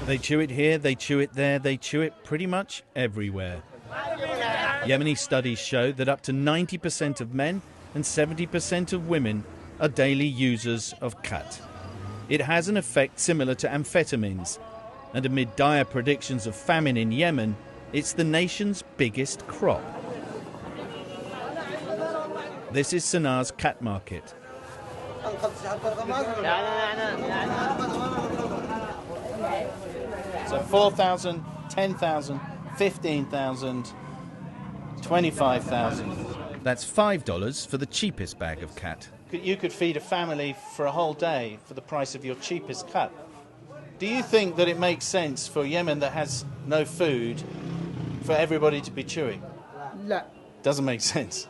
They chew it here, they chew it there, they chew it pretty much everywhere. Yemeni studies show that up to 90% of men and 70% of women are daily users of khat. It has an effect similar to amphetamines, and amid dire predictions of famine in Yemen, it's the nation's biggest crop. This is Sanaa's cat market. So 4,000, 10,000, 15,000, 25,000. That's $5 for the cheapest bag of cat. You could feed a family for a whole day for the price of your cheapest cat. Do you think that it makes sense for Yemen that has no food for everybody to be chewing? No. Doesn't make sense.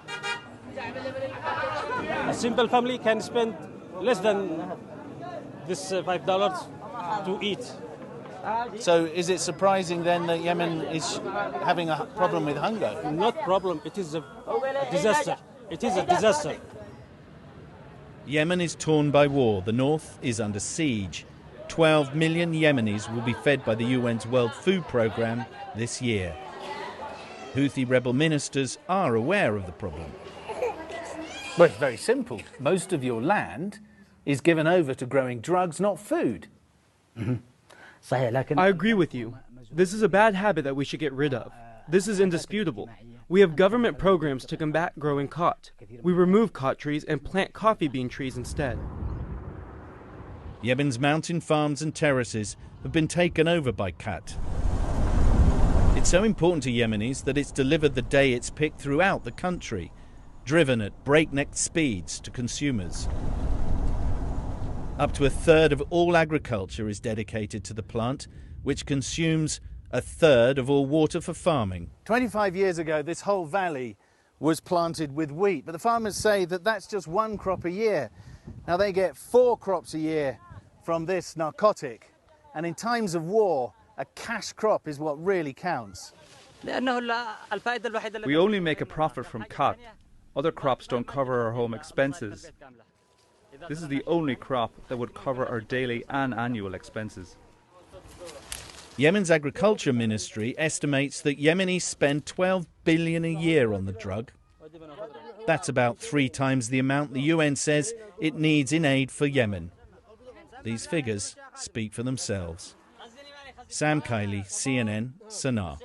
A simple family can spend less than this $5 to eat. So is it surprising then that Yemen is having a problem with hunger? Not problem, it is a disaster. It is a disaster. Yemen is torn by war. The north is under siege. 12 million Yemenis will be fed by the UN's World Food Programme this year. Houthi rebel ministers are aware of the problem. Well, it's very simple. Most of your land is given over to growing drugs, not food. I agree with you. This is a bad habit that we should get rid of. This is indisputable. We have government programs to combat growing khat. We remove khat trees and plant coffee bean trees instead. Yemen's mountain farms and terraces have been taken over by khat. It's so important to Yemenis that it's delivered the day it's picked throughout the country, driven at breakneck speeds to consumers. Up to a third of all agriculture is dedicated to the plant, which consumes a third of all water for farming. 25 years ago, this whole valley was planted with wheat, but the farmers say that that's just one crop a year. Now they get 4 crops a year from this narcotic, and in times of war, a cash crop is what really counts. We only make a profit from khat. Other crops don't cover our home expenses. This is the only crop that would cover our daily and annual expenses. Yemen's agriculture ministry estimates that Yemenis spend 12 billion a year on the drug. That's about 3 times the amount the UN says it needs in aid for Yemen. These figures speak for themselves. Sam Kiley, CNN, Sanaa.